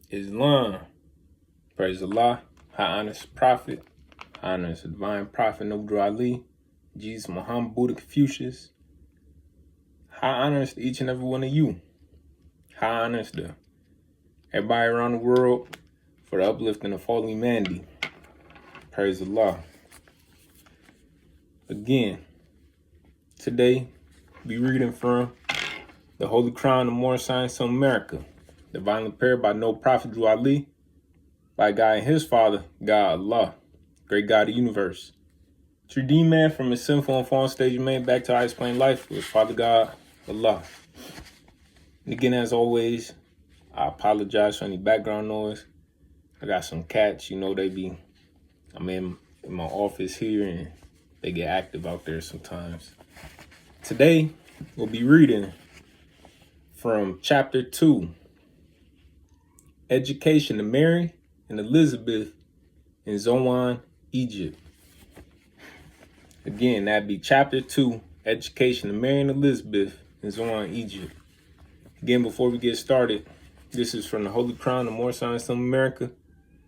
Islam. Praise Allah. High honest prophet. High honest divine prophet Noble Ali. Jesus, Muhammad, Buddha, Confucius. High honors to each and every one of you. High honors to everybody around the world for the uplifting of fallen humanity. Praise Allah. Again, today we reading from the Holy Crown of Moral Science of America, divinely prepared by no prophet Drew Ali, by God and his father, God Allah, great God of the universe. To redeem man from his sinful and fallen stage of man back to highest plane life with Father God, Allah. And again, as always, I apologize for any background noise. I got some cats, I'm in my office here and they get active out there sometimes. Today, we'll be reading from chapter 2, Education of Mary and Elizabeth in Zoan, Egypt. Again, that'd be chapter 2, Education of Mary and Elizabeth in Zoan, Egypt. Again, before we get started, this is from the Holy Crown of Moral Science of America,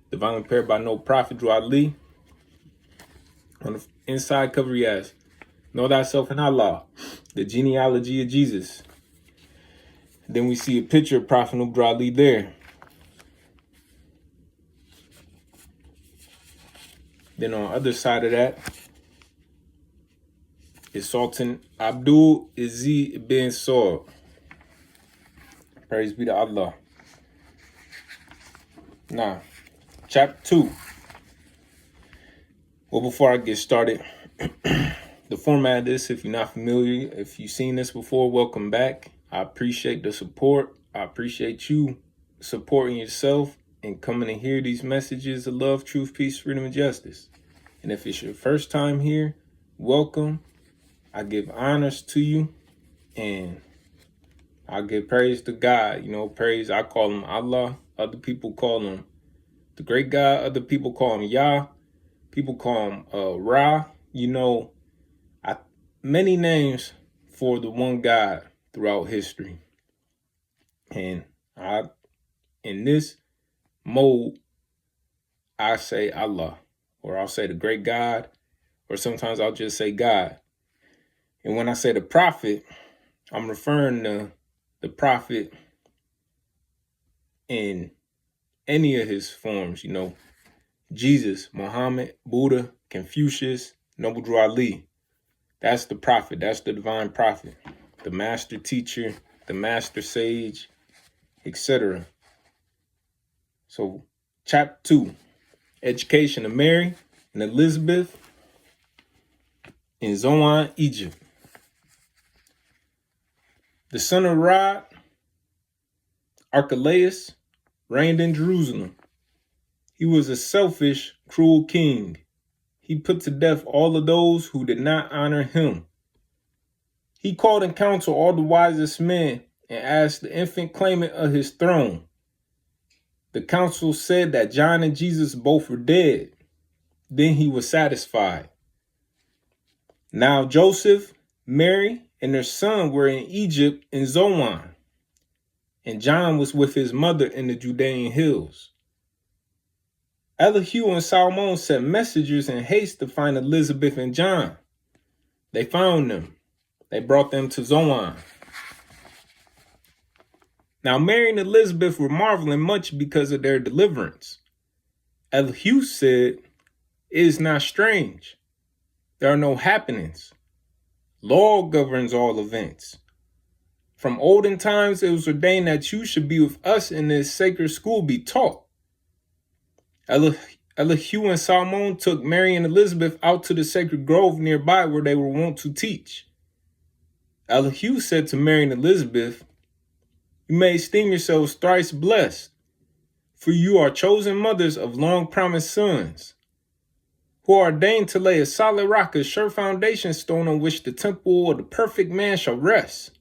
divinely prepared by no prophet Drew Ali. On the inside cover, he has, know thyself in Allah, the genealogy of Jesus. Then we see a picture of Prophet Noble Ali there. Then on the other side of that is Sultan Abdul Aziz bin Saud. Praise be to Allah. Now, chapter 2. Well, before I get started, the format of this, if you're not familiar, if you've seen this before, welcome back. I appreciate the support. I appreciate you supporting yourself and coming to hear these messages of love, truth, peace, freedom, and justice. And if it's your first time here, welcome. I give honors to you and I give praise to God. Praise, I call him Allah. Other people call him the great God. Other people call him Yah. People call him Ra. Many names for the one God throughout history. And in this mode, I say Allah, or I'll say the great God, or sometimes I'll just say God. And when I say the prophet, I'm referring to the prophet in any of his forms, Jesus, Muhammad, Buddha, Confucius, Noble Drew Ali. That's the prophet. That's the divine prophet, the master teacher, the master sage, etc. So, chapter 2, Education of Mary and Elizabeth in Zoan, Egypt. The son of Rod, Archelaus, reigned in Jerusalem. He was a selfish, cruel king. He put to death all of those who did not honor him. He called in council all the wisest men and asked the infant claimant of his throne. The council said that John and Jesus both were dead. Then he was satisfied. Now Joseph, Mary, and their son were in Egypt in Zoan, and John was with his mother in the Judean hills. Elihu and Salmon sent messengers in haste to find Elizabeth and John. They found them. They brought them to Zoan. Now Mary and Elizabeth were marveling much because of their deliverance. Elihu said, "It is not strange. There are no happenings. Law governs all events. From olden times it was ordained that you should be with us in this sacred school be taught." Elihu and Salmon took Mary and Elizabeth out to the sacred grove nearby where they were wont to teach. Elihu said to Mary and Elizabeth, "You may esteem yourselves thrice blessed, for you are chosen mothers of long-promised sons, who are ordained to lay a solid rock, a sure foundation stone on which the temple of the perfect man shall rest,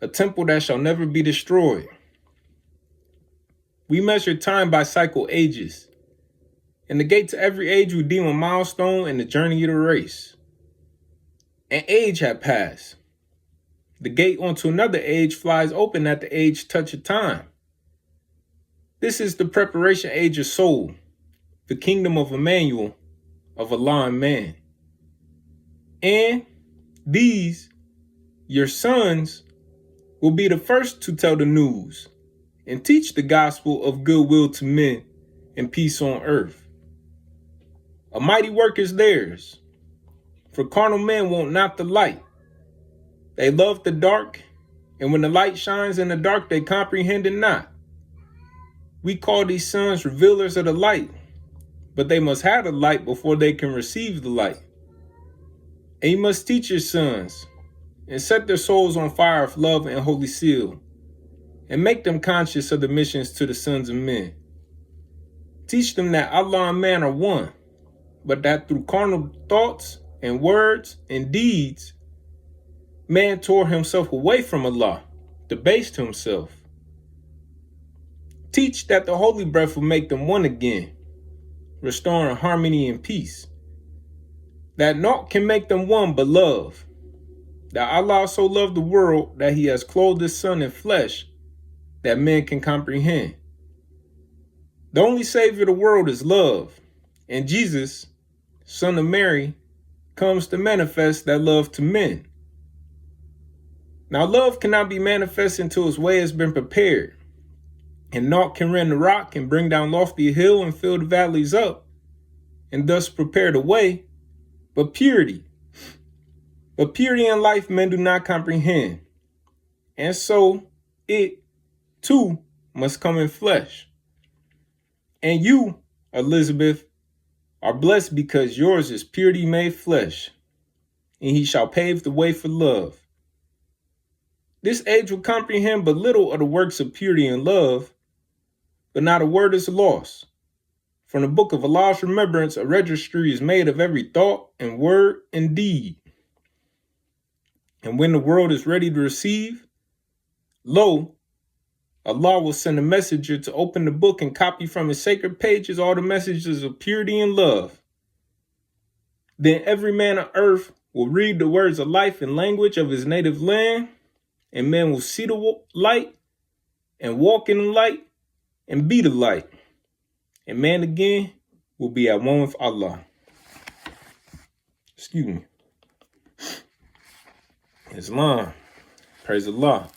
a temple that shall never be destroyed. We measure time by cycle ages, and the gate to every age we deem a milestone in the journey of the race. An age had passed. The gate onto another age flies open at the age touch of time. This is the preparation age of soul, the kingdom of Emmanuel, of Allah and man. And these, your sons, will be the first to tell the news and teach the gospel of goodwill to men and peace on earth. A mighty work is theirs, for carnal men want not the light. They love the dark, and when the light shines in the dark, they comprehend it not. We call these sons revealers of the light, but they must have the light before they can receive the light. And you must teach your sons, and set their souls on fire of love and holy seal, and make them conscious of the missions to the sons of men. Teach them that Allah and man are one, but that through carnal thoughts and words and deeds, man tore himself away from Allah, debased himself. Teach that the holy breath will make them one again, restoring harmony and peace. That naught can make them one but love. That Allah so loved the world that he has clothed his son in flesh that men can comprehend. The only savior of the world is love, and Jesus, son of Mary, comes to manifest that love to men. Now love cannot be manifest until its way has been prepared, and naught can rend the rock and bring down lofty hill and fill the valleys up, and thus prepare the way, but purity. But purity in life men do not comprehend, and so it, too, must come in flesh. And you, Elizabeth, are blessed because yours is purity made flesh, and he shall pave the way for love. This age will comprehend but little of the works of purity and love, but not a word is lost. From the book of Allah's remembrance, a registry is made of every thought and word and deed. And when the world is ready to receive, lo, Allah will send a messenger to open the book and copy from his sacred pages all the messages of purity and love. Then every man on earth will read the words of life and language of his native land, and men will see the light and walk in the light and be the light. And man again will be at one with Allah. Excuse me. Islam. Praise Allah.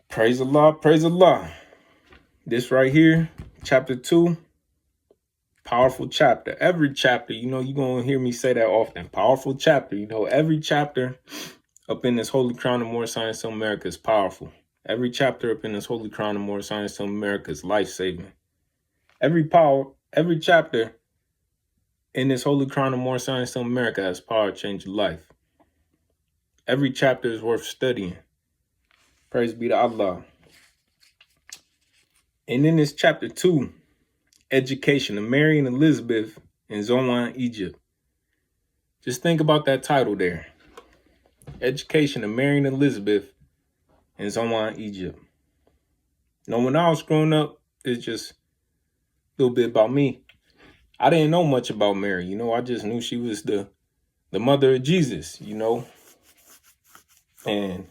Praise Allah. Praise Allah. This right here, chapter 2, powerful chapter. Every chapter, you're going to hear me say that often. Powerful chapter. Every chapter up in this Holy Crown of More Science of America is powerful. Every chapter up in this Holy Crown of More Science of America is life-saving. Every chapter in this Holy Crown of More Science of America has power to change your life. Every chapter is worth studying. Praise be to Allah. And in this chapter 2, education of Mary and Elizabeth in Zoan, Egypt. Just think about that title there. Education of Mary and Elizabeth in Zoan, Egypt. When I was growing up, it's just a little bit about me. I didn't know much about Mary. I just knew she was the mother of Jesus, And,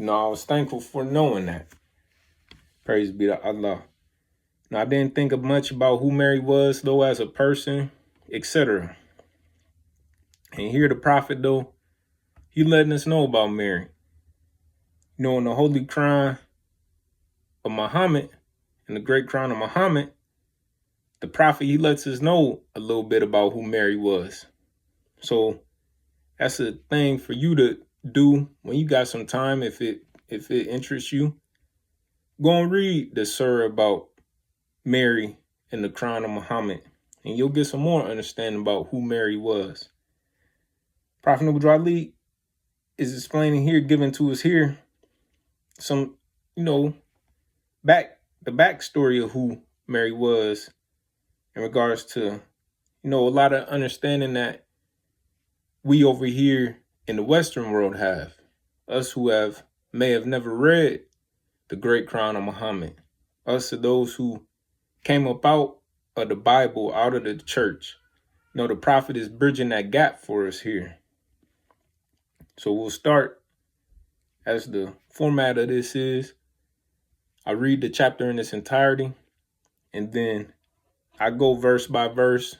I was thankful for knowing that. Praise be to Allah. Now, I didn't think of much about who Mary was, though, as a person, etc. And here the prophet, though, he letting us know about Mary. In the Holy Crown of Muhammad, in the Great Crown of Muhammad, the prophet, he lets us know a little bit about who Mary was. So that's a thing for you to do when you got some time, if it interests you. Go and read the surah about Mary in the Crown of Muhammad, and you'll get some more understanding about who Mary was. Prophet Noble Ali is explaining here, giving to us here some, the backstory of who Mary was in regards to, a lot of understanding that we over here in the Western world have. Us who may have never read the Great Crown of Muhammad. Us are those who came up out of the Bible, out of the church. The prophet is bridging that gap for us here. So we'll start, as the format of this is, I read the chapter in its entirety, and then I go verse by verse,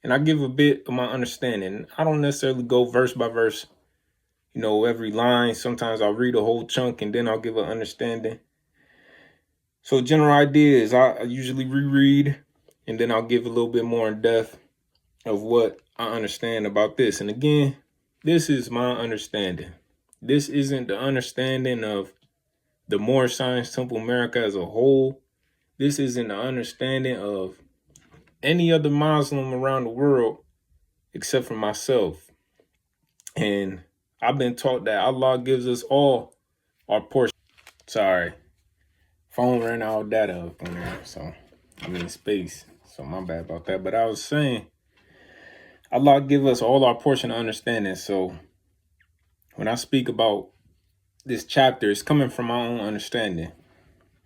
and I give a bit of my understanding. I don't necessarily go verse by verse, every line. Sometimes I'll read a whole chunk and then I'll give an understanding. So general idea is I usually reread, and then I'll give a little bit more in depth of what I understand about this. And again, this is my understanding. This isn't the understanding of the Moorish Science Temple America as a whole. This isn't the understanding of any other Muslim around the world except for myself. And I've been taught that Allah gives us all our portion. Sorry, phone ran out of data up on there, so space. So my bad about that. But I was saying, Allah give us all our portion of understanding. So when I speak about this chapter, it's coming from my own understanding.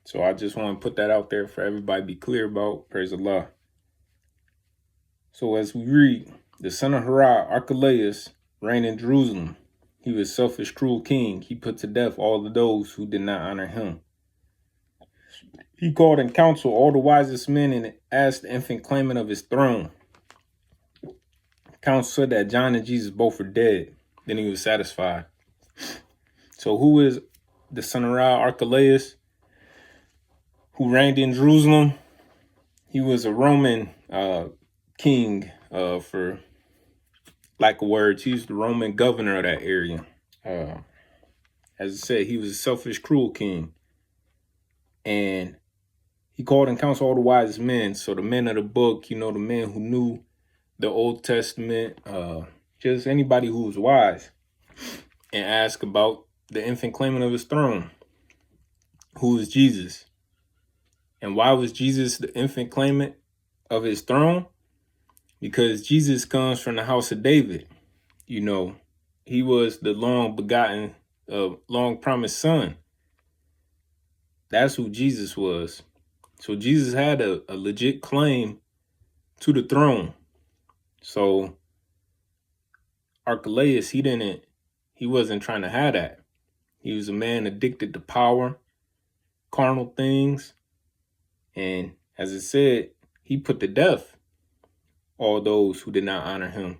So I just want to put that out there for everybody to be clear about. Praise Allah. So as we read, the son of Hira, Archelaus, reigned in Jerusalem. He was selfish, cruel king. He put to death all of those who did not honor him. He called in council all the wisest men and asked the infant claimant of his throne. Council said that John and Jesus both were dead. Then he was satisfied. So who is the son of Hira, Archelaus, who reigned in Jerusalem? He was a Roman king, for lack of words. He's the Roman governor of that area. As I said, he was a selfish, cruel king. And he called in council all the wisest men. So the men of the book, the men who knew the Old Testament, just anybody who was wise, and asked about the infant claimant of his throne, who is Jesus. And why was Jesus the infant claimant of his throne? Because Jesus comes from the house of David. He was the long begotten, long promised son. That's who Jesus was. So Jesus had a legit claim to the throne. So Archelaus, he wasn't trying to have that. He was a man addicted to power, carnal things. And as it said, he put to death all those who did not honor him.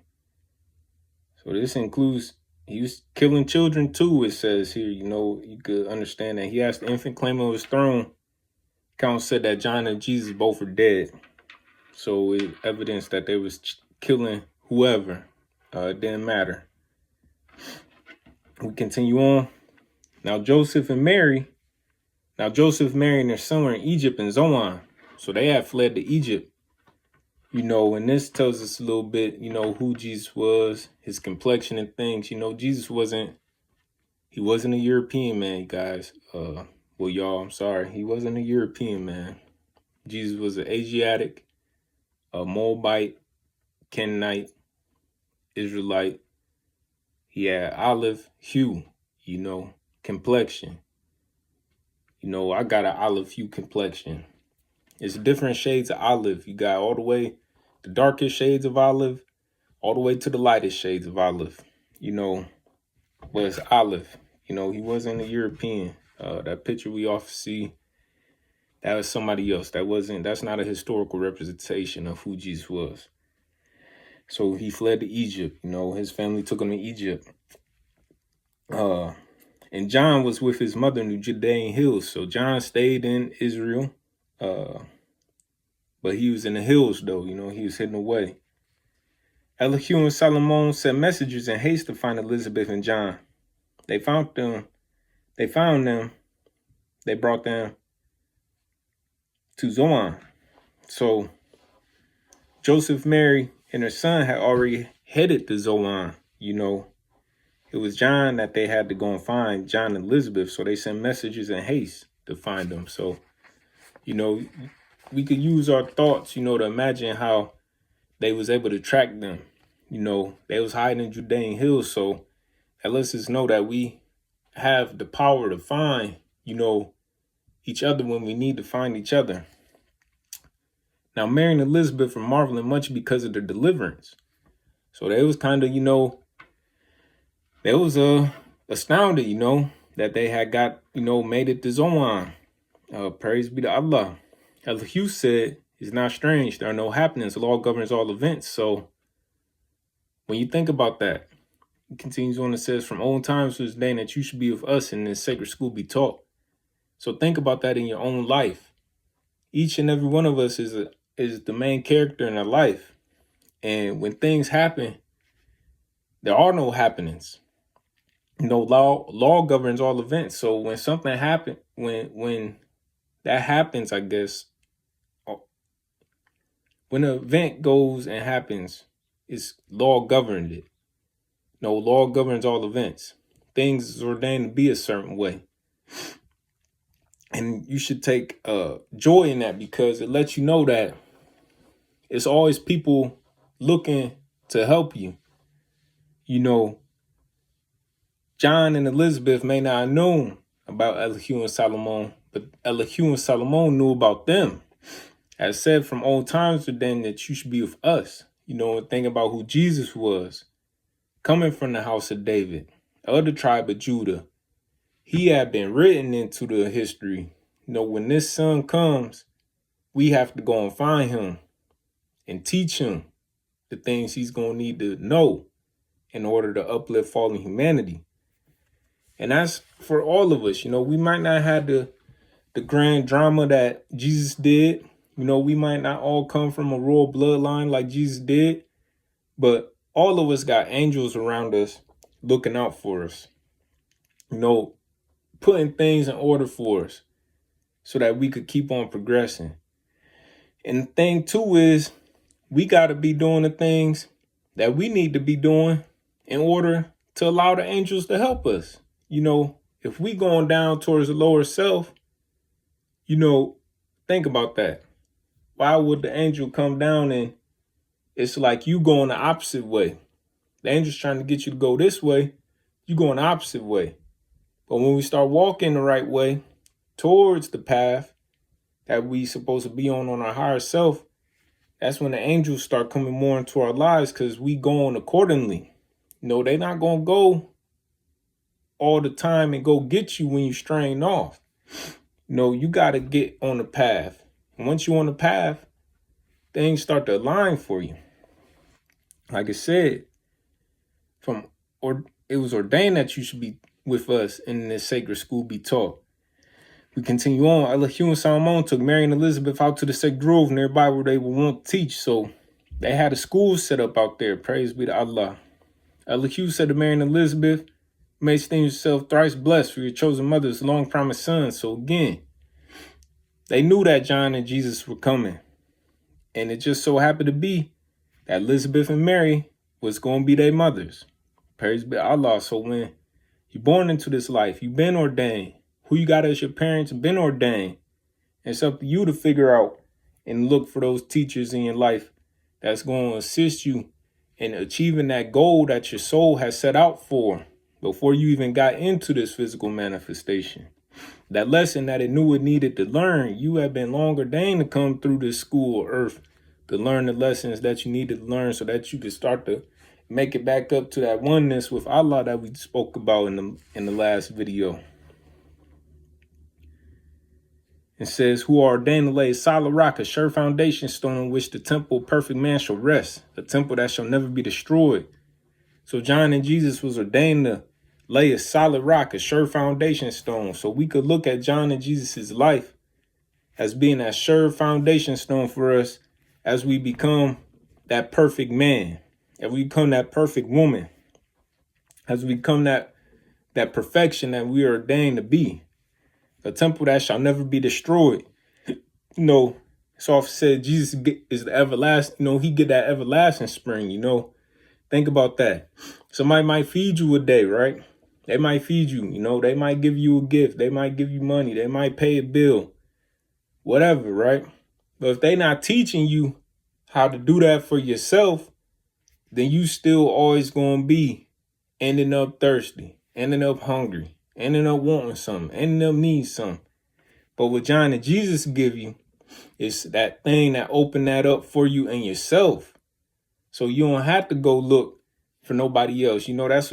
So this includes, he was killing children too, it says here. You could understand that he asked the infant claimant of his throne. Council said that John and Jesus both were dead. So it's evidence that they was killing whoever. It didn't matter. We continue on. Now Joseph married their son were in Egypt and Zoan. So they had fled to Egypt. And this tells us a little bit, who Jesus was, his complexion and things. Jesus wasn't a European man, guys. Y'all, I'm sorry. He wasn't a European man. Jesus was an Asiatic, a Moabite, Canaanite, Israelite. He had olive hue, complexion. I got an olive hue complexion. It's different shades of olive. You got all the way the darkest shades of olive, all the way to the lightest shades of olive. But it's olive. He wasn't a European. That picture we often see, that was somebody else. That's not a historical representation of who Jesus was. So he fled to Egypt. His family took him to Egypt. And John was with his mother in the Judean hills. So John stayed in Israel. But he was in the hills, though. He was hidden away. Elihu and Solomon sent messengers in haste to find Elizabeth and John. They found them. They brought them to Zoan. So Joseph, Mary, and her son had already headed to Zoan. It was John that they had to go and find, John and Elizabeth. So they sent messengers in haste to find them. So, we could use our thoughts, to imagine how they was able to track them. They was hiding in Judean hills. So that lets us know that we have the power to find, each other when we need to find each other. Now, Mary and Elizabeth were marveling much because of their deliverance. So they was kind of, they was astounded, that they had got, made it to Zoan. Praise be to Allah. As Hugh said, it's not strange. There are no happenings. The law governs all events. So when you think about that, it continues on and says, from old times to this day, that you should be with us and this sacred school be taught. So think about that in your own life. Each and every one of us is the main character in our life. And when things happen, there are no happenings. No law governs all events. So when something happens, when that happens, I guess, when an event goes and happens, it's law governed it. No, law governs all events. Things is ordained to be a certain way. And you should take joy in that, because it lets you know that it's always people looking to help you. You know, John and Elizabeth may not have known about Elihu and Solomon, but Elihu and Solomon knew about them. As said, from old times to then, that you should be with us. You know, and think about who Jesus was. Coming from the house of David, of the tribe of Judah. He had been written into the history. You know, when this son comes, we have to go and find him and teach him the things he's going to need to know in order to uplift fallen humanity. And that's for all of us. You know, we might not have the grand drama that Jesus did. You know, we might not all come from a royal bloodline like Jesus did, but all of us got angels around us looking out for us, you know, putting things in order for us so that we could keep on progressing. And the thing too is, we got to be doing the things that we need to be doing in order to allow the angels to help us. You know, if we going down towards the lower self, you know, think about that. Why would the angel come down and it's like you going the opposite way? The angel's trying to get you to go this way, you going the opposite way. But when we start walking the right way towards the path that we supposed to be on our higher self, that's when the angels start coming more into our lives, because we going accordingly. You know, they're not going to go all the time and go get you when you strain off. You know, you got to get on the path. And once you're on the path, things start to align for you. Like I said, it was ordained that you should be with us in this sacred school be taught. We continue on. Elihu and Solomon took Mary and Elizabeth out to the sacred grove nearby where they would want to teach. So they had a school set up out there. Praise be to Allah. Elihu said to Mary and Elizabeth, "You may esteem yourself thrice blessed, for your chosen mother's long promised son." So again, they knew that John and Jesus were coming. And it just so happened to be that Elizabeth and Mary was going to be their mothers. Praise be to Allah. So when you're born into this life, you've been ordained. Who you got as your parents been ordained. It's up to you to figure out and look for those teachers in your life that's going to assist you in achieving that goal that your soul has set out for before you even got into this physical manifestation. That lesson that it knew it needed to learn, you have been long ordained to come through this school of earth to learn the lessons that you needed to learn so that you could start to make it back up to that oneness with Allah that we spoke about in the last video. It says, "Who are ordained to lay a solid rock, a sure foundation stone on which the temple of perfect man shall rest, a temple that shall never be destroyed." So John and Jesus was ordained to lay a solid rock, a sure foundation stone. So we could look at John and Jesus' life as being that sure foundation stone for us as we become that perfect man, as we become that perfect woman, as we become that perfection that we are ordained to be. A temple that shall never be destroyed. You know, it's often said Jesus is the everlasting, you know, he get that everlasting spring, you know. Think about that. Somebody might feed you a day, right? They might feed you, you know, they might give you a gift. They might give you money. They might pay a bill, whatever, right? But if they not teaching you how to do that for yourself, then you still always going to be ending up thirsty, ending up hungry, ending up wanting something, ending up needing something. But what John and Jesus give you is that thing that open that up for you and yourself. So you don't have to go look for nobody else. You know, that's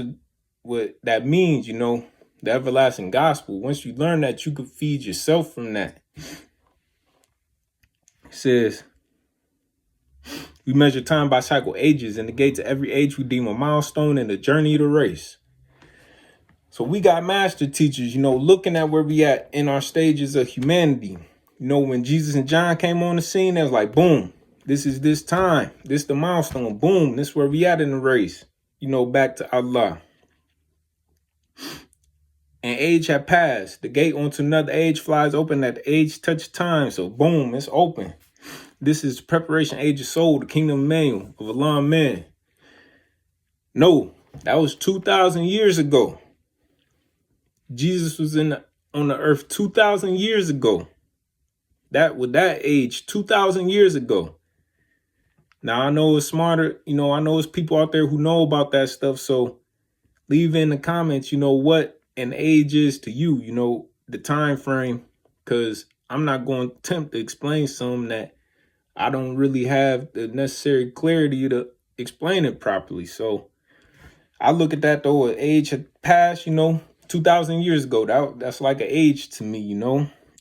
what that means, you know, the everlasting gospel. Once you learn that, you could feed yourself from that. It says, we measure time by cycle ages, and the gates of every age we deem a milestone in the journey of the race. So we got master teachers, looking at where we at in our stages of humanity. When Jesus and John came on the scene, it was like, boom, this is this time. This the milestone. Boom, this where we at in the race. Back to Allah. And age had passed. The gate onto another age flies open at the age touch time. So boom, it's open. This is preparation age of soul, the kingdom of Emmanuel, of Allah and man. No, that was 2,000 years ago. Jesus was on the earth 2,000 years ago. With that age, 2,000 years ago. Now, I know it's smarter. I know it's people out there who know about that stuff. So leave in the comments, what an age is to you, the time frame. Because I'm not going to attempt to explain something that I don't really have the necessary clarity to explain it properly. So I look at that, though, an age had passed, 2,000 years ago. That's like an age to me,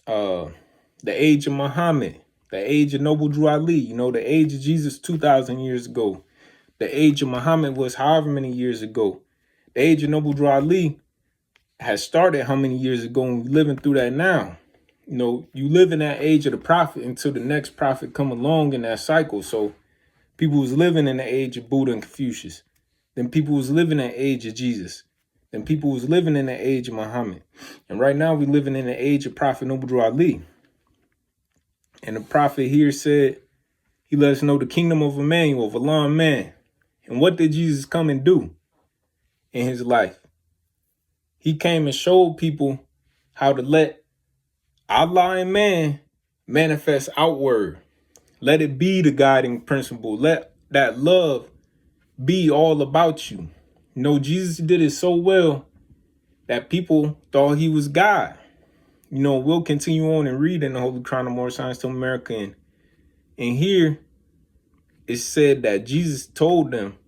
the age of Muhammad, the age of Noble Drew Ali, the age of Jesus 2,000 years ago. The age of Muhammad was however many years ago. The age of Noble Drew Ali has started how many years ago, and we're living through that now. You live in that age of the prophet until the next prophet come along in that cycle. So people was living in the age of Buddha and Confucius. Then people was living in the age of Jesus. Then people was living in the age of Muhammad. And right now we living in the age of Prophet Noble Drew Ali. And the prophet here said, he let us know the kingdom of Emmanuel, of Allah and man. And what did Jesus come and do in his life? He came and showed people how to let Allah and man manifest outward. Let it be the guiding principle. Let that love be all about you. Jesus did it so well that people thought he was God. We'll continue on and read in the Holy Crown of More Science to America. And here it said that Jesus told them,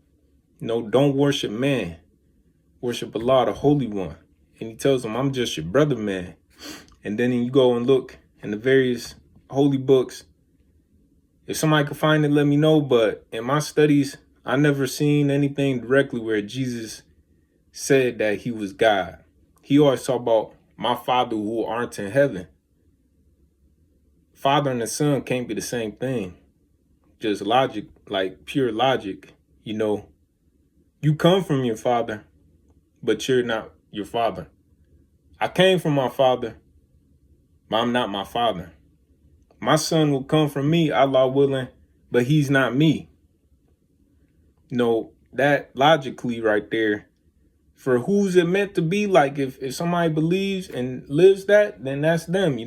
don't worship man. Worship Allah, the Holy One. And he tells them, I'm just your brother, man. And then you go and look in the various holy books. If somebody could find it, let me know. But in my studies, I never seen anything directly where Jesus said that he was God. He always talk about my Father who aren't in heaven. Father and the Son can't be the same thing. Just logic, like pure logic. You come from your father, but you're not your father. I came from my father, but I'm not my father. My son will come from me, Allah willing, but he's not me. That logically right there, for who's it meant to be? Like if somebody believes and lives that, then that's them,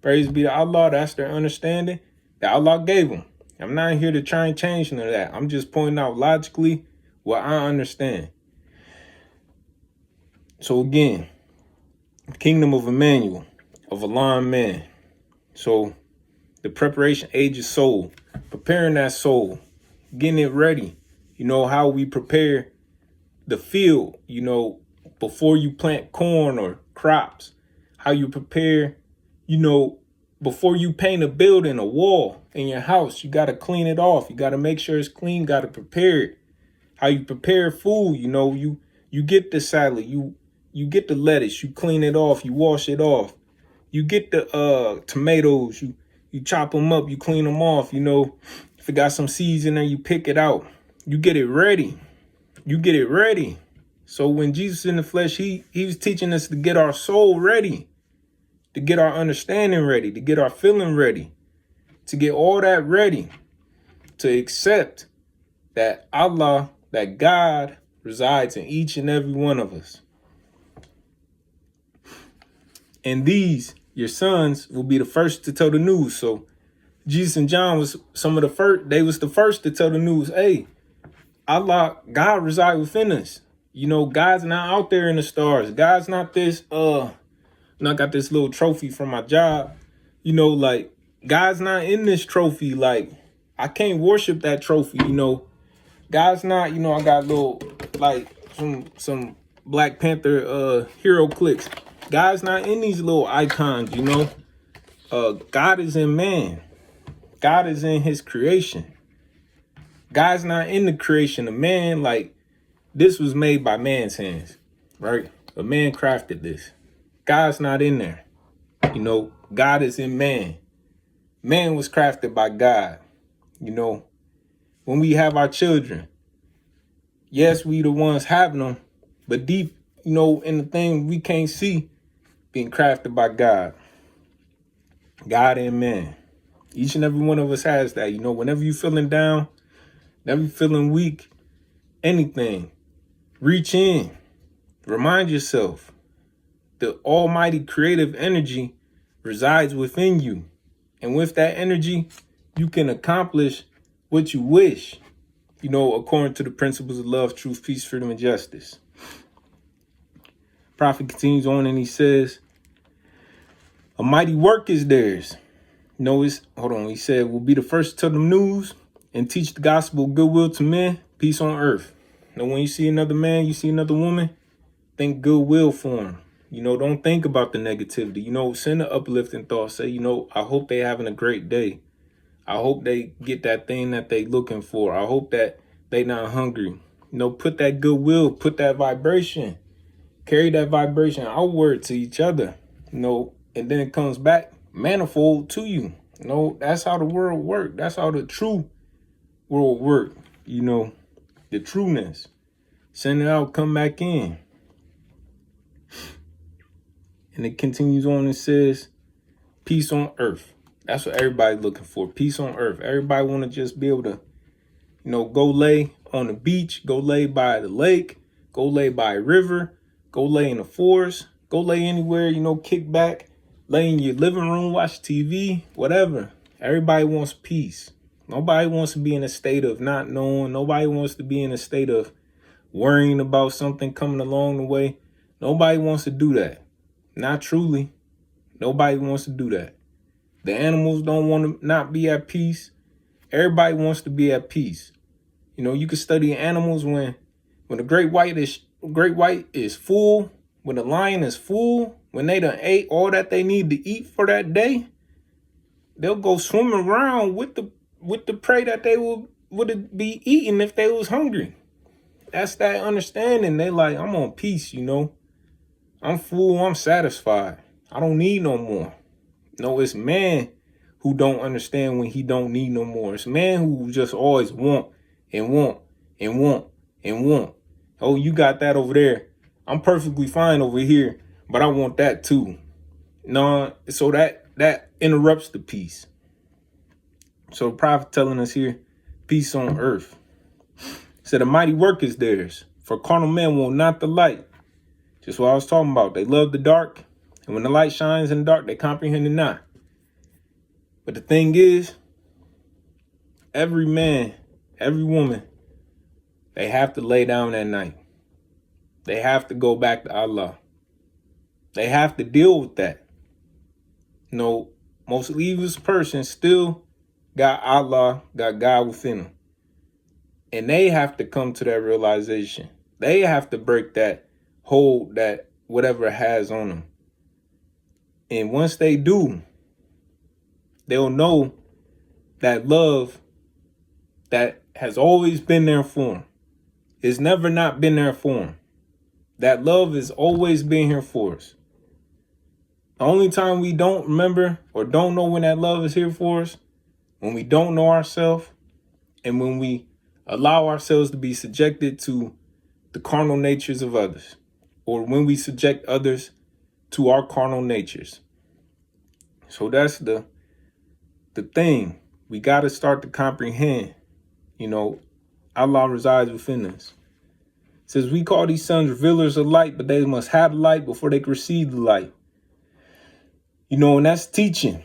Praise be to Allah, that's their understanding that Allah gave them. I'm not here to try and change none of that. I'm just pointing out logically what I understand. So again, kingdom of Emmanuel, of Allah and man. So the preparation age of soul, preparing that soul, getting it ready. How we prepare the field, before you plant corn or crops, how you prepare, before you paint a building, a wall in your house, you got to clean it off. You got to make sure it's clean, got to prepare it. How you prepare food, you get the salad, you get the lettuce, you clean it off, you wash it off. You get the tomatoes, you chop them up, you clean them off, if it got some seeds in there, you pick it out. You get it ready. You get it ready. So when Jesus in the flesh, he was teaching us to get our soul ready, to get our understanding ready, to get our feeling ready, to get all that ready, to accept that Allah, that God resides in each and every one of us. And these, your sons, will be the first to tell the news. So Jesus and John was some of the first, they was the first to tell the news, hey, Allah, God reside within us. God's not out there in the stars. God's not this, I got this little trophy from my job. God's not in this trophy. I can't worship that trophy, God's not, I got little, some Black Panther hero clicks. God's not in these little icons, God is in man. God is in his creation. God's not in the creation of man. Like, this was made by man's hands, right? A man crafted this. God's not in there. You know, God is in man. Man was crafted by God. You know, when we have our children, yes, we the ones having them, but deep, you know, in the thing we can't see, being crafted by God. God and man. Each and every one of us has that. You know, whenever you're feeling down, whenever you're feeling weak, anything, reach in. Remind yourself the almighty creative energy resides within you. And with that energy, you can accomplish what you wish, you know, according to the principles of love, truth, peace, freedom, and justice. Prophet continues on and he says, a mighty work is theirs. You know, he said, will be the first to tell them news and teach the gospel of goodwill to men, peace on earth. You know, when you see another man, you see another woman, think goodwill for them. You know, don't think about the negativity. You know, send an uplifting thought. Say, you know, I hope they're having a great day. I hope they get that thing that they looking for. I hope that they not hungry. You know, put that goodwill, put that vibration, carry that vibration outward to each other, you know, and then it comes back manifold to you. You know, that's how the world works. That's how the true world works. You know, the trueness. Send it out, come back in. And it continues on and says, peace on earth. That's what everybody's looking for. Peace on earth. Everybody want to just be able to, you know, go lay on the beach, go lay by the lake, go lay by a river, go lay in the forest, go lay anywhere, you know, kick back, lay in your living room, watch TV, whatever. Everybody wants peace. Nobody wants to be in a state of not knowing. Nobody wants to be in a state of worrying about something coming along the way. Nobody wants to do that. Not truly. Nobody wants to do that. The animals don't want to not be at peace. Everybody wants to be at peace. You know, you can study animals when the great white is full, when the lion is full, when they done ate all that they need to eat for that day, they'll go swimming around with the prey that they would be eating if they was hungry. That's that understanding. They like, I'm on peace, you know. I'm full, I'm satisfied. I don't need no more. No, it's man who don't understand when he don't need no more. It's man who just always want and want and want and want. Oh, you got that over there. I'm perfectly fine over here, but I want that too. No, so that interrupts the peace. So the prophet telling us here, peace on earth. Said a mighty work is theirs, for carnal men want not the light. Just what I was talking about. They love the dark, and when the light shines in the dark, they comprehend it not. But the thing is, every man, every woman, they have to lay down at night. They have to go back to Allah. They have to deal with that. You know, most religious person still got Allah, got God within them. And they have to come to that realization. They have to break that hold that whatever has on them. And once they do, they'll know that love that has always been there for them. It's never not been there for them. That love has always been here for us. The only time we don't remember or don't know when that love is here for us, when we don't know ourselves, and when we allow ourselves to be subjected to the carnal natures of others, or when we subject others to our carnal natures. So that's the thing. We got to start to comprehend, you know, Allah resides within us. It says we call these sons revealers of light, but they must have the light before they can receive the light. You know, and that's teaching.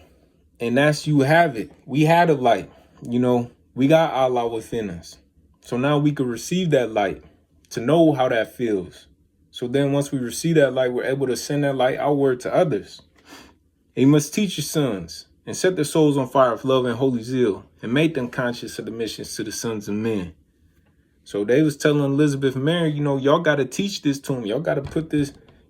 And that's you have it. We had a light. You know, we got Allah within us. So now we can receive that light to know how that feels. So then once we receive that light, we're able to send that light outward to others. And you must teach your sons and set their souls on fire with love and holy zeal and make them conscious of the missions to the sons of men. So they was telling Elizabeth and Mary, you know, y'all got to teach this to them. Y'all got to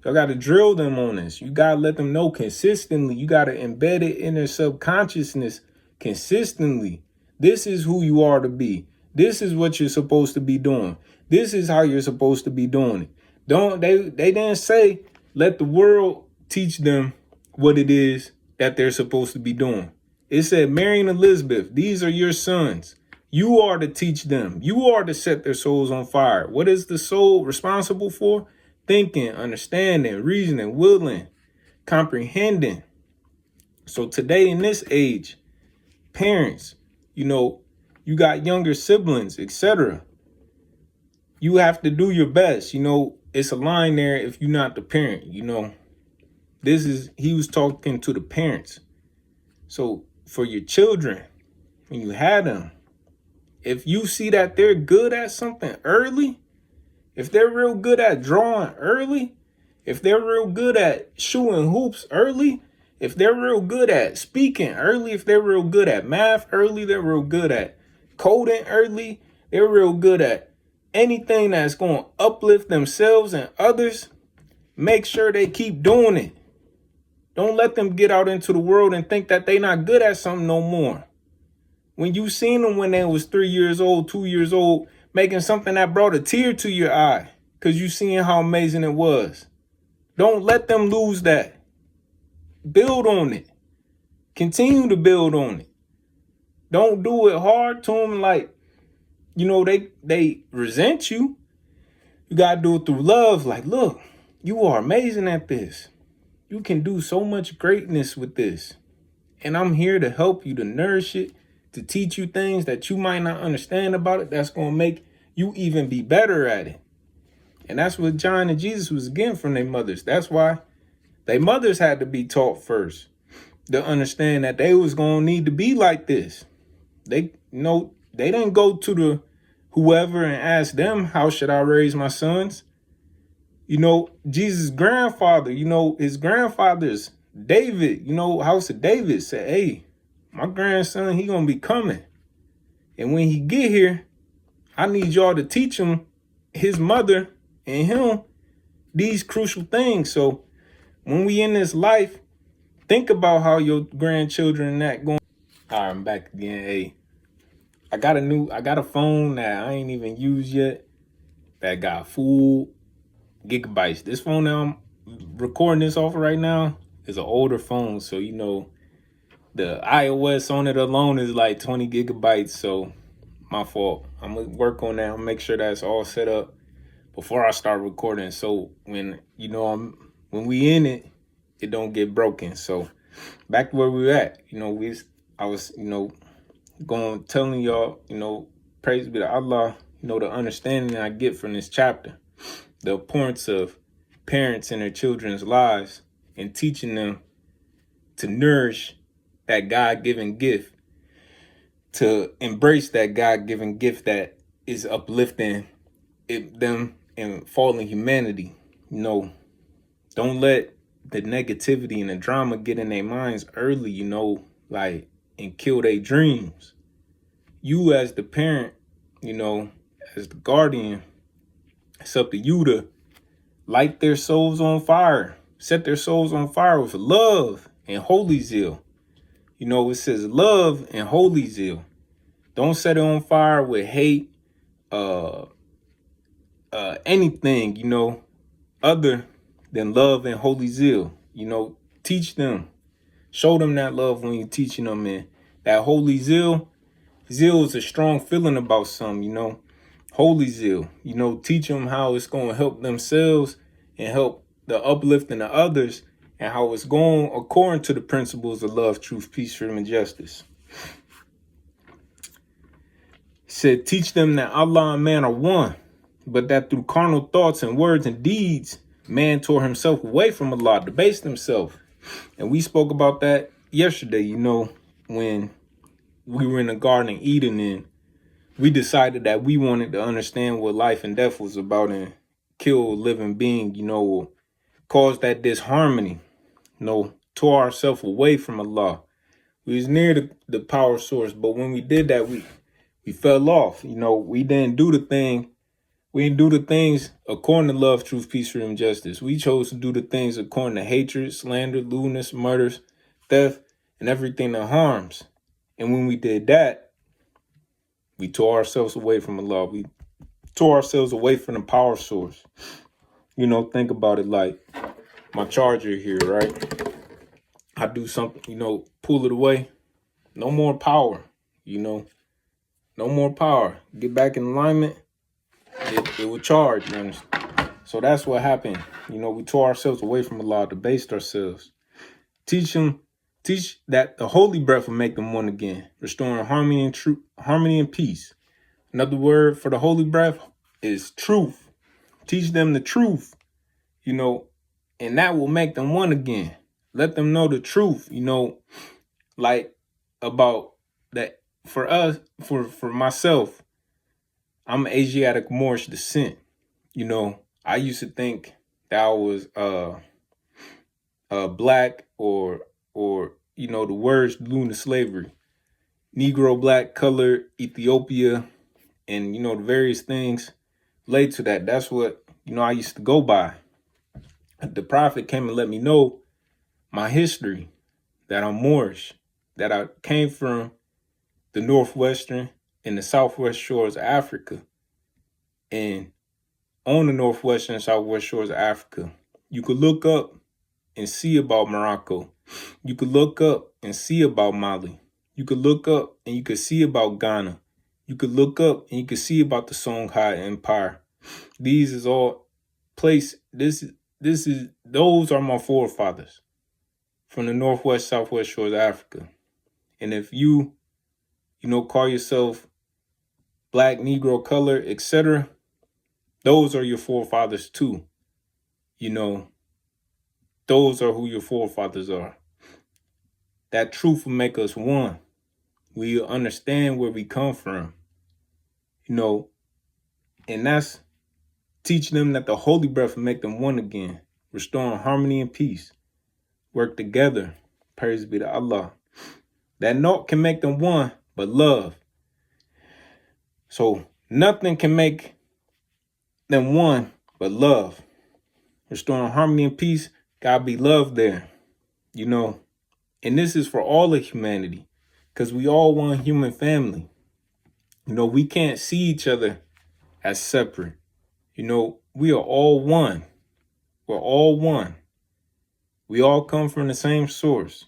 You got to drill them on this. You got to let them know consistently. You got to embed it in their subconsciousness consistently. This is who you are to be. This is what you're supposed to be doing. This is how you're supposed to be doing it. They didn't say let the world teach them what it is that they're supposed to be doing. It said, Mary and Elizabeth, these are your sons. You are to teach them. You are to set their souls on fire. What is the soul responsible for? Thinking, understanding, reasoning, willing, comprehending. So today in this age, parents, you got younger siblings, etc. You have to do your best. It's a line there if you're not the parent, he was talking to the parents. So for your children, when you had them, if you see that they're good at something early, if they're real good at drawing early, if they're real good at shooting hoops early, if they're real good at speaking early, if they're real good at math early, they're real good at coding early, they're real good at anything that's going to uplift themselves and others, make sure they keep doing it. Don't let them get out into the world and think that they not good at something no more. When you seen them when they was 3 years old, 2 years old, making something that brought a tear to your eye because you seen how amazing it was. Don't let them lose that. Build on it. Continue to build on it. Don't do it hard to them like, they resent you. You got to do it through love. Like, look, you are amazing at this. You can do so much greatness with this. And I'm here to help you, to nourish it, to teach you things that you might not understand about it. That's going to make you even be better at it. And that's what John and Jesus was getting from their mothers. That's why their mothers had to be taught first to understand that they was going to need to be like this. They didn't go to the whoever and ask them, how should I raise my sons? Jesus' grandfather, his grandfather's David, house of David said, hey, my grandson, he going to be coming. And when he get here, I need y'all to teach him, his mother and him, these crucial things. So when we in this life, think about how your grandchildren and that going. All right, I'm back again. Hey, I got a phone that I ain't even used yet that got full gigabytes. This phone that I'm recording this off right now is an older phone. So, the iOS on it alone is like 20 gigabytes. So my fault. I'm going to work on that. I'll make sure that's all set up before I start recording. So when, when we in it, it don't get broken. So back to where we at, I was, telling y'all, praise be to Allah, the understanding I get from this chapter, the importance of parents in their children's lives and teaching them to nourish that God-given gift, to embrace that God-given gift that is uplifting them and fallen humanity. Don't let the negativity and the drama get in their minds early, and kill their dreams. You as the parent, as the guardian, it's up to you to light their souls on fire, set their souls on fire with love and holy zeal. It says love and holy zeal. Don't set it on fire with hate, anything, other than love and holy zeal. Teach them, show them that love when you're teaching them, and that holy zeal. Zeal is a strong feeling about something, holy zeal, teach them how it's going to help themselves and help the uplifting of others, and how it's going according to the principles of love, truth, peace, freedom, and justice. It said, teach them that Allah and man are one, but that through carnal thoughts and words and deeds, man tore himself away from Allah, debased himself. And we spoke about that yesterday, when we were in the Garden of Eden and we decided that we wanted to understand what life and death was about and kill a living being, or cause that disharmony, tore ourselves away from Allah. We was near the power source, but when we did that, we fell off. We didn't do the thing We didn't do the things according to love, truth, peace, freedom, justice. We chose to do the things according to hatred, slander, lewdness, murders, theft, and everything that harms. And when we did that, we tore ourselves away from Allah. We tore ourselves away from the power source. Think about it like my charger here, right? I do something, pull it away. No more power, no more power. Get back in alignment, it will charge, you understand? So that's what happened. We tore ourselves away from Allah, debased ourselves. Teach that the holy breath will make them one again, restoring harmony and peace. Another word for the holy breath is truth. Teach them the truth, and that will make them one again. Let them know the truth, like about that. For us, for myself, I'm Asiatic Moorish descent. I used to think that I was black or the words due to slavery, Negro, black, color, Ethiopia, and the various things related to that. That's what I used to go by. The prophet came and let me know my history, that I'm Moorish, that I came from the northwestern and the southwest shores of Africa. And on the northwestern and southwest shores of Africa, you could look up and see about Morocco. You could look up and see about Mali. You could look up and you could see about Ghana. You could look up and you could see about the Songhai Empire. These is all place. Those are my forefathers from the northwest, southwest shores of Africa. And if you call yourself black, Negro, color, etc., those are your forefathers too. Those are who your forefathers are. That truth will make us one. We understand where we come from. And that's teach them that the holy breath will make them one again, restoring harmony and peace. Work together. Praise be to Allah. That naught can make them one but love. So nothing can make them one but love. Restoring harmony and peace, gotta be love there. And this is for all of humanity, because we all one human family. We can't see each other as separate. We are all one. We're all one. We all come from the same source.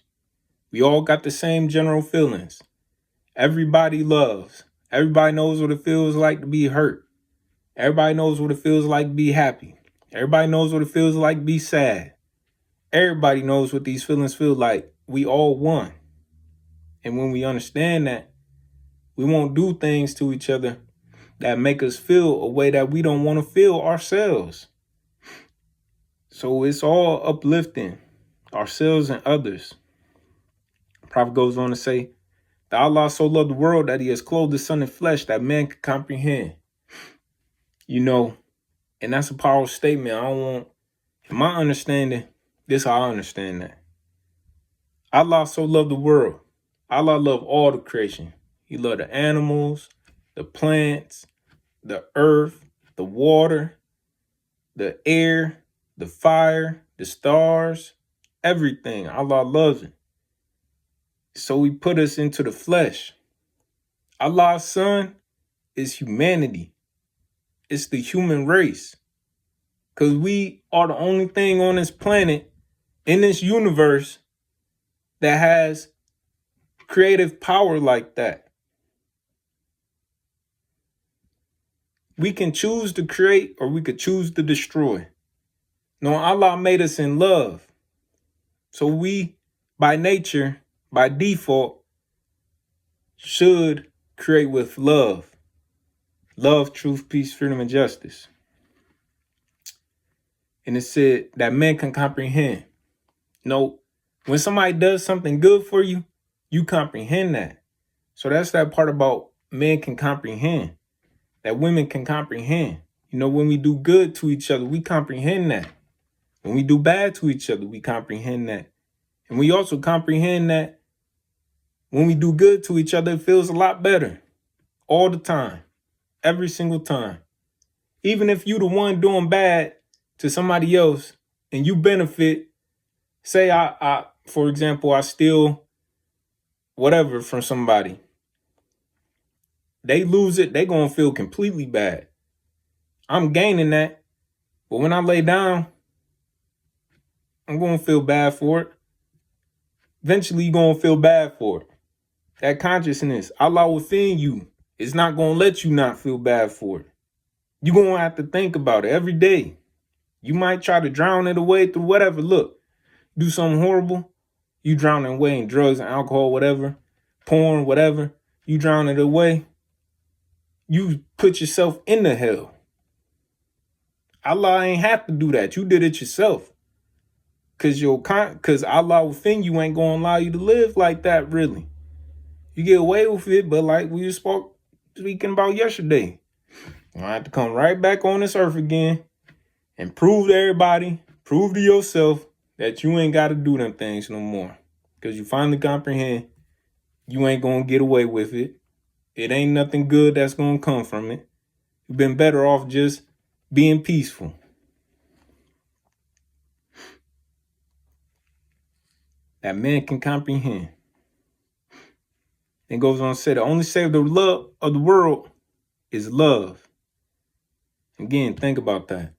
We all got the same general feelings. Everybody loves. Everybody knows what it feels like to be hurt. Everybody knows what it feels like to be happy. Everybody knows what it feels like to be sad. Everybody knows what these feelings feel like. We all one. And when we understand that, we won't do things to each other that make us feel a way that we don't want to feel ourselves. So it's all uplifting ourselves and others. The prophet goes on to say, that Allah so loved the world that he has clothed his son in flesh that man could comprehend. And that's a powerful statement. In my understanding, this is how I understand that. Allah so loved the world. Allah loved all the creation. He loved the animals, the plants, the earth, the water, the air, the fire, the stars, everything. Allah loves it. So he put us into the flesh. Allah's son is humanity. It's the human race. Because we are the only thing on this planet, in this universe, that has creative power like that. We can choose to create or we could choose to destroy. No, Allah made us in love. So we, by nature, by default, should create with love. Love, truth, peace, freedom, and justice. And it said that men can comprehend. When somebody does something good for you, you comprehend that. So that's that part about men can comprehend. That women can comprehend. When we do good to each other, we comprehend that. When we do bad to each other, we comprehend that. And we also comprehend that when we do good to each other, it feels a lot better. All the time. Every single time. Even if you the one doing bad to somebody else and you benefit, say I for example, I steal whatever from somebody. They lose it, they gonna feel completely bad. I'm gaining that, but when I lay down, I'm gonna feel bad for it. Eventually, you're gonna feel bad for it. That consciousness, Allah within you, is not gonna let you not feel bad for it. You're gonna have to think about it every day. You might try to drown it away through whatever. Look, do something horrible, you drown it away in drugs and alcohol, whatever, porn, whatever. You drown it away. You put yourself in the hell. Allah ain't have to do that. You did it yourself. Cause Allah within you ain't gonna allow you to live like that, really. You get away with it, but like we were speaking about yesterday, you have to come right back on this earth again and prove to everybody, prove to yourself that you ain't got to do them things no more. Because you finally comprehend you ain't gonna get away with it. It ain't nothing good that's gonna come from it. You've been better off just being peaceful. That man can comprehend. Then goes on to say the only save the love of the world is love. Again, think about that.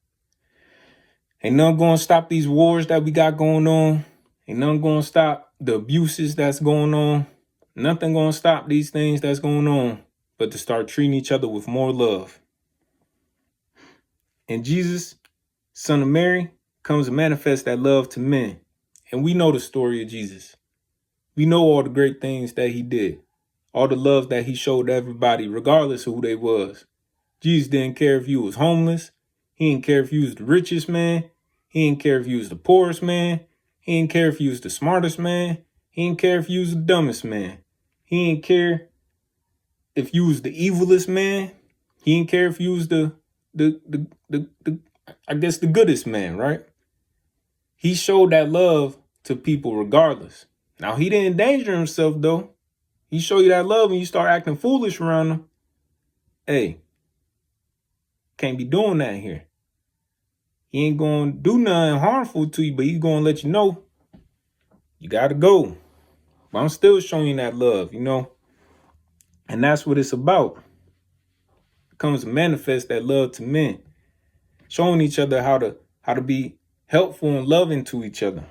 Ain't nothing gonna stop these wars that we got going on. Ain't nothing gonna stop the abuses that's going on. Nothing gonna stop these things that's going on but to start treating each other with more love. And Jesus, son of Mary, comes to manifest that love to men. And we know the story of Jesus. We know all the great things that he did. All the love that he showed everybody, regardless of who they was. Jesus didn't care if you was homeless. He didn't care if you was the richest man. He didn't care if you was the poorest man. He didn't care if you was the smartest man. He didn't care if you was the dumbest man. He didn't care if you was the evilest man. He didn't care if you was the I guess the goodest man, right? He showed that love to people regardless. Now, he didn't endanger himself, though. He showed you that love and you start acting foolish around him. Hey, can't be doing that here. He ain't going to do nothing harmful to you, but he's going to let you know you got to go. But I'm still showing you that love, And that's what it's about. It comes to manifest that love to men. Showing each other how to be helpful and loving to each other.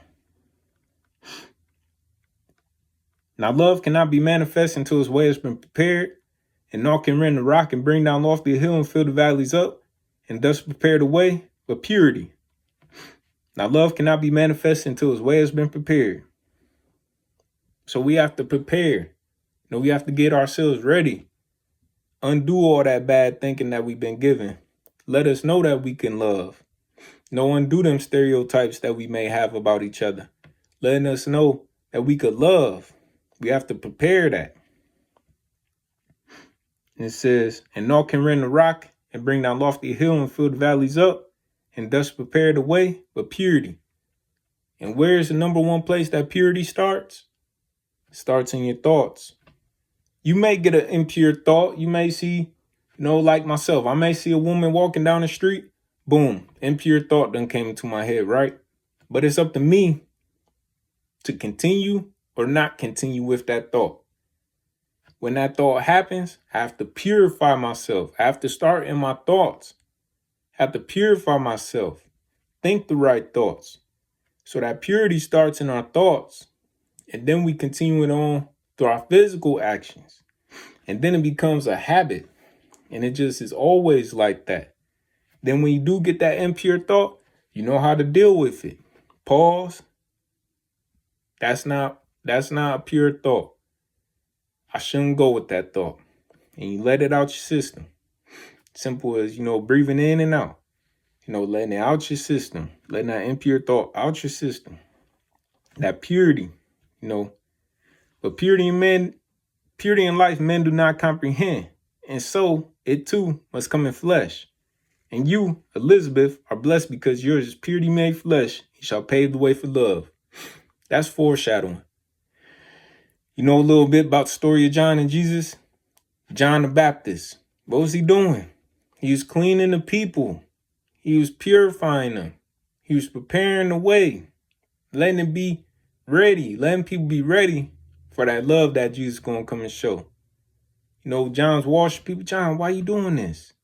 Now, love cannot be manifest until its way has been prepared, and naught can rend the rock and bring down lofty hill and fill the valleys up, and thus prepare the way with purity. Now, love cannot be manifest until its way has been prepared. So we have to prepare. We have to get ourselves ready. Undo all that bad thinking that we've been given. Let us know that we can love. Undo them stereotypes that we may have about each other. Letting us know that we could love. We have to prepare that. And it says, and naught can rend the rock and bring down lofty hill and fill the valleys up, and thus prepare the way with purity. And where is the number one place that purity starts? It starts in your thoughts. You may get an impure thought. You may see, like myself, I may see a woman walking down the street. Boom, impure thought done came into my head, right? But it's up to me to continue or not continue with that thought. When that thought happens, I have to purify myself. I have to start in my thoughts. I have to purify myself. Think the right thoughts. So that purity starts in our thoughts. And then we continue it on through our physical actions. And then it becomes a habit. And it just is always like that. Then when you do get that impure thought, you know how to deal with it. Pause. That's not a pure thought. I shouldn't go with that thought. And you let it out your system. Simple as, breathing in and out. Letting it out your system. Letting that impure thought out your system. That purity, But purity in life, men do not comprehend. And so it too must come in flesh. And you, Elizabeth, are blessed because yours is purity made flesh. He shall pave the way for love. That's foreshadowing. You know a little bit about the story of John and Jesus? John the Baptist. What was he doing? He was cleaning the people. He was purifying them. He was preparing the way, letting it be ready, letting people be ready for that love that Jesus is going to come and show. You know, John's washing people. John, why you doing this?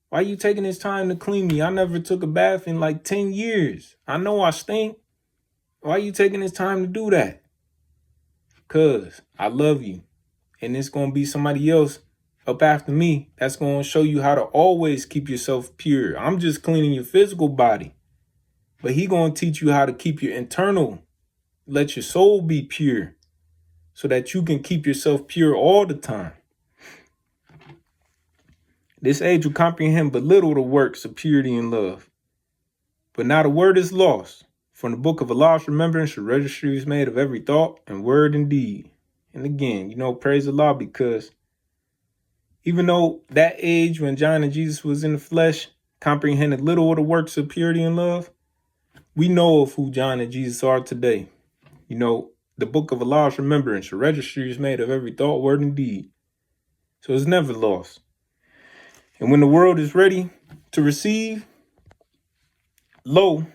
Why you taking this time to clean me? I never took a bath in like 10 years. I know I stink. Why you taking this time to do that? Because I love you. And it's going to be somebody else up after me that's going to show you how to always keep yourself pure. I'm just cleaning your physical body. But he going to teach you how to keep your internal, let your soul be pure so that you can keep yourself pure all the time. This age will comprehend but little the works of purity and love. But not a word is lost. From the book of Allah's remembrance, the registry is made of every thought and word and deed. And again, praise Allah, because even though that age when John and Jesus was in the flesh comprehended little of the works of purity and love, we know of who John and Jesus are today. The book of Allah's remembrance, the registry is made of every thought, word, and deed. So it's never lost. And when the world is ready to receive, lo,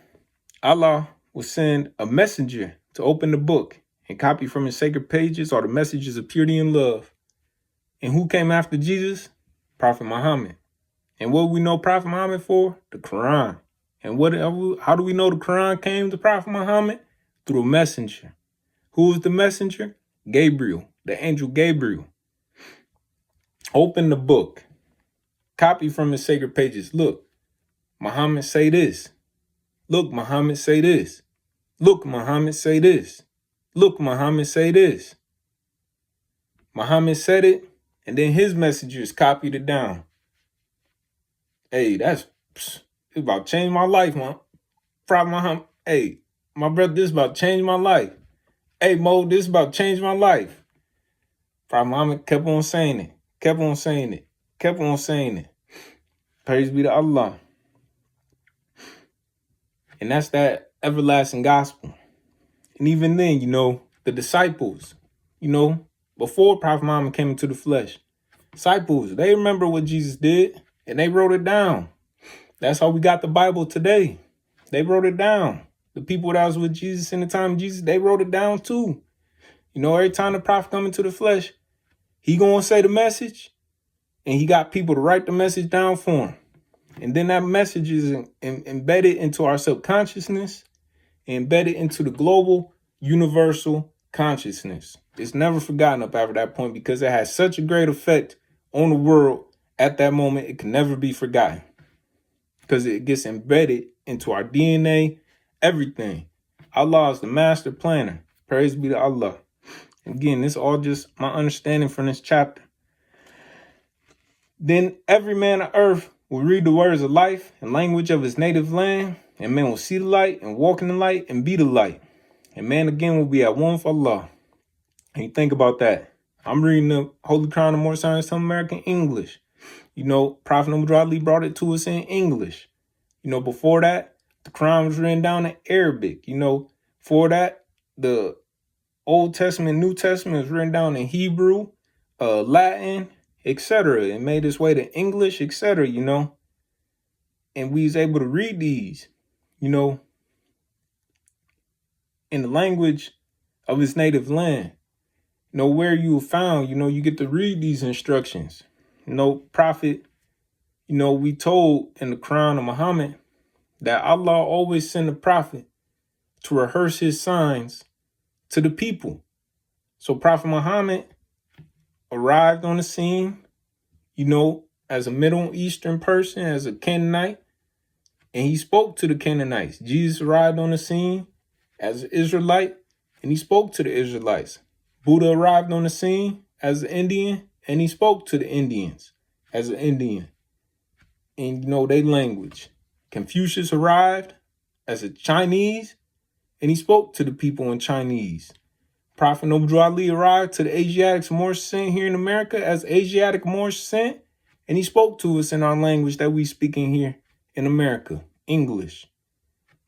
Allah will send a messenger to open the book and copy from his sacred pages all the messages of purity and love. And who came after Jesus? Prophet Muhammad. And what we know Prophet Muhammad for? The Quran. And how do we know the Quran came to Prophet Muhammad? Through a messenger. Who was the messenger? Gabriel, the angel Gabriel. Open the book. Copy from his sacred pages. Look, Muhammad say this. Look, Muhammad say this. Look, Muhammad say this. Look, Muhammad say this. Muhammad said it, and then his messengers copied it down. Hey, it's about to change my life, man. Prophet Muhammad, hey, my brother, this is about to change my life. Hey, Mo, this is about to change my life. Prophet Muhammad kept on saying it, kept on saying it, kept on saying it. Praise be to Allah. And that's that everlasting gospel. And even then, the disciples, before Prophet Muhammad came into the flesh, disciples, they remember what Jesus did and they wrote it down. That's how we got the Bible today. They wrote it down. The people that was with Jesus in the time of Jesus, they wrote it down too. Every time the prophet come into the flesh, he going to say the message and he got people to write the message down for him. And then that message is embedded into our subconsciousness, embedded into the global universal consciousness. It's never forgotten up after that point because it has such a great effect on the world at that moment. It can never be forgotten because it gets embedded into our DNA, everything. Allah is the master planner. Praise be to Allah. Again, this is all just my understanding from this chapter. Then every man on earth will read the words of life and language of his native land, and man will see the light and walk in the light and be the light. And man again will be at one with Allah. And you think about that. I'm reading the Holy Crown of More Science to American English. Prophet Ali brought it to us in English. Before that, the Quran was written down in Arabic. Before that, the Old Testament, New Testament was written down in Hebrew, Latin, etc. It made its way to English, etc. And we was able to read these, in the language of his native land. Where you found, you get to read these instructions. Prophet, we told in the Quran of Muhammad that Allah always sent a prophet to rehearse his signs to the people. So Prophet Muhammad arrived on the scene, as a Middle Eastern person, as a Canaanite, and he spoke to the Canaanites. Jesus arrived on the scene as an Israelite, and he spoke to the Israelites. Buddha arrived on the scene as an Indian, and he spoke to the Indians as an Indian. And their language. Confucius arrived as a Chinese, and he spoke to the people in Chinese. Prophet Ali arrived to the Asiatic Moorish descent here in America as Asiatic Moorish descent, and he spoke to us in our language that we speaking here in America, English.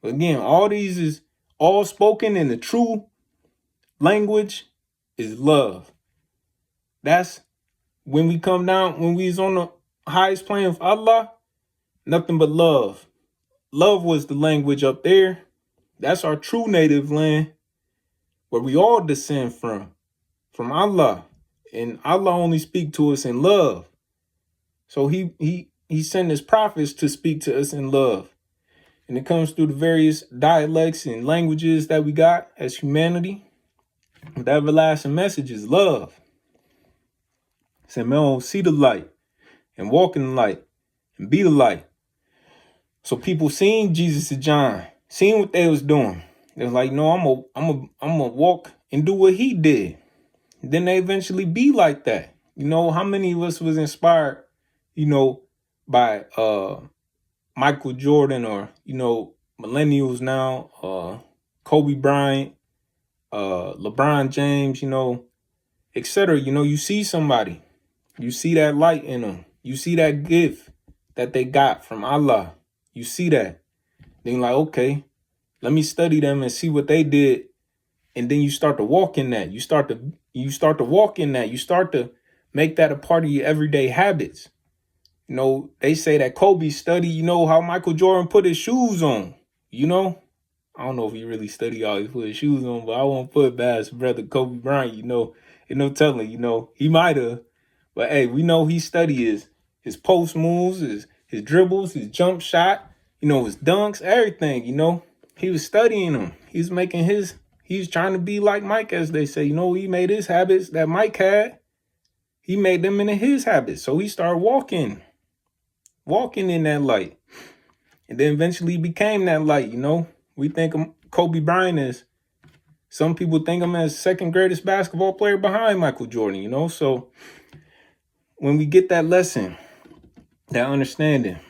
But again, all these is all spoken in the true language is love. That's when we come down, when we is on the highest plane of Allah, Nothing but love. Love was the language up there. That's our true native land where we all descend from Allah. And Allah only speak to us in love. So he sent his prophets to speak to us in love. And it comes through the various dialects and languages that we got as humanity. The everlasting message is love. Say, man, see the light and walk in the light and be the light. So people seeing Jesus and John, seeing what they was doing, they was like, no, I'm gonna walk and do what he did. And then they eventually be like that. You know, how many of us was inspired, by Michael Jordan or, millennials now, Kobe Bryant, LeBron James, etc. You see somebody, you see that light in them, you see that gift that they got from Allah. You see that. Then you're like, okay, let me study them and see what they did. And then you start to walk in that. You start to walk in that. You start to make that a part of your everyday habits. They say that Kobe studied, how Michael Jordan put his shoes on, I don't know if he really studied how he put his shoes on, but I won't put it past brother Kobe Bryant, no telling, he might have. But hey, we know he studied his post moves, his dribbles, his jump shot, his dunks, everything, He was studying them. He's trying to be like Mike, as they say. He made his habits that Mike had. He made them into his habits. So he started walking in that light. And then eventually became that light, We think of Kobe Bryant as, some people think him as second greatest basketball player behind Michael Jordan, So when we get that lesson, that understanding,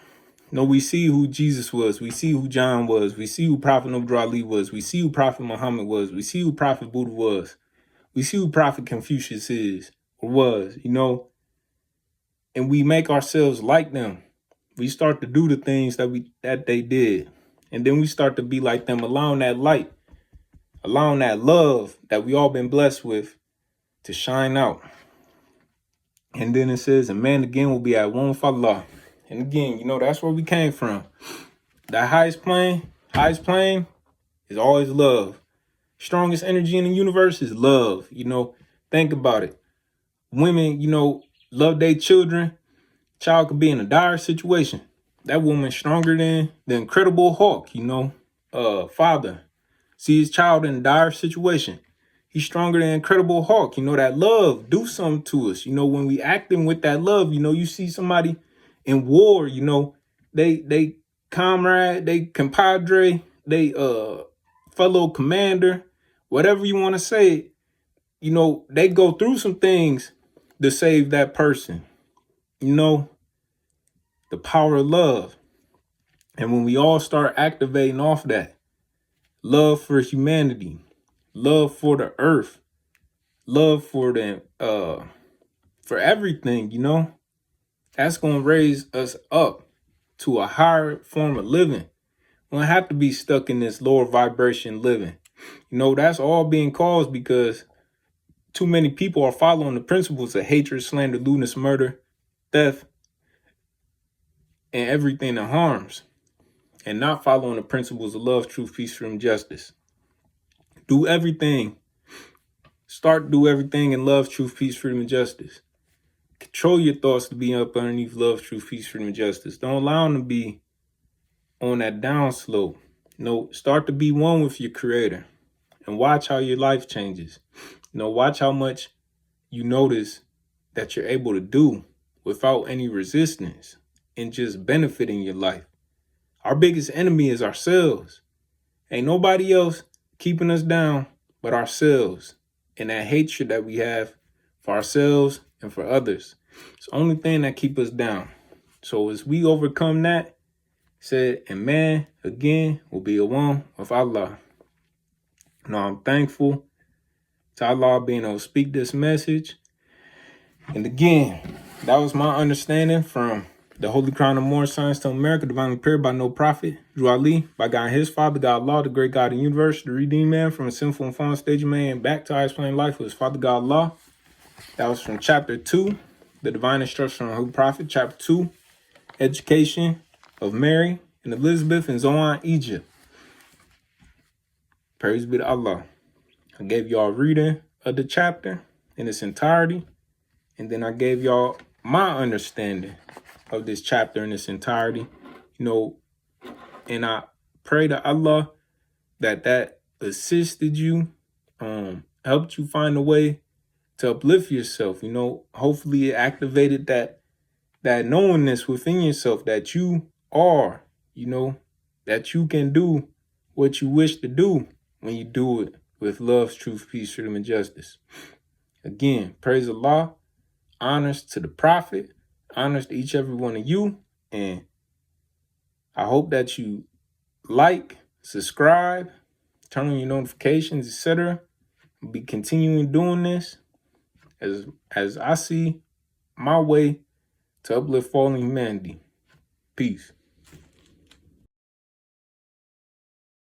we see who Jesus was. We see who John was. We see who Prophet Noble Ali was. We see who Prophet Muhammad was. We see who Prophet Buddha was. We see who Prophet Confucius is or was, and we make ourselves like them. We start to do the things that they did. And then we start to be like them, allowing that light, allowing that love that we all been blessed with to shine out. And then it says, and man again will be at one with Allah. And again, that's where we came from. That highest plane is always love. Strongest energy in the universe is love. Think about it. Women, love their children. Child could be in a dire situation. That woman's stronger than the Incredible Hulk, father. See his child in a dire situation. He's stronger than Incredible Hulk. That love do something to us. When we acting with that love, you see somebody in war, they comrade, they compadre, they fellow commander, whatever you want to say, they go through some things to save that person. The power of love. And when we all start activating off that, love for humanity, love for the earth, love for them, for everything, that's going to raise us up to a higher form of living. We don't have to be stuck in this lower vibration living. That's all being caused because too many people are following the principles of hatred, slander, lewdness, murder, theft, and everything that harms, and not following the principles of love, truth, peace, freedom, justice. Do everything in love, truth, peace, freedom, and justice. Control your thoughts to be up underneath love, truth, peace, freedom, and justice. Don't allow them to be on that down slope. Start to be one with your creator and watch how your life changes. Watch how much you notice that you're able to do without any resistance and just benefiting your life. Our biggest enemy is ourselves. Ain't nobody else keeping us down but ourselves, and that hatred that we have for ourselves and for others. It's the only thing that keep us down. So as we overcome that, said, and man, again, will be a one with Allah. I'm thankful to Allah being able to speak this message. And again, that was my understanding from the Holy Crown of Moorish Science to America, divinely prepared by no prophet, Drew Ali, by God and his father, God Allah, the great God of the universe, the redeemed man from a sinful and fallen stage of man, back to highest plane life with his father, God Allah. That was from chapter 2, the divine instruction from the Holy Prophet, chapter 2, education, of Mary and Elizabeth and Zoan, Egypt. Praise be to Allah. I gave y'all a reading of the chapter in its entirety, and then I gave y'all my understanding of this chapter in its entirety. And I pray to Allah that assisted you, helped you find a way to uplift yourself. Hopefully it activated that knowingness within yourself that you are, that you can do what you wish to do when you do it with love, truth, peace, freedom, and justice. Again, praise Allah, honors to the Prophet, honors to each every one of you, and I hope that you like, subscribe, turn on your notifications, etc. I'll be continuing doing this as I see my way to uplift fallen humanity. Peace.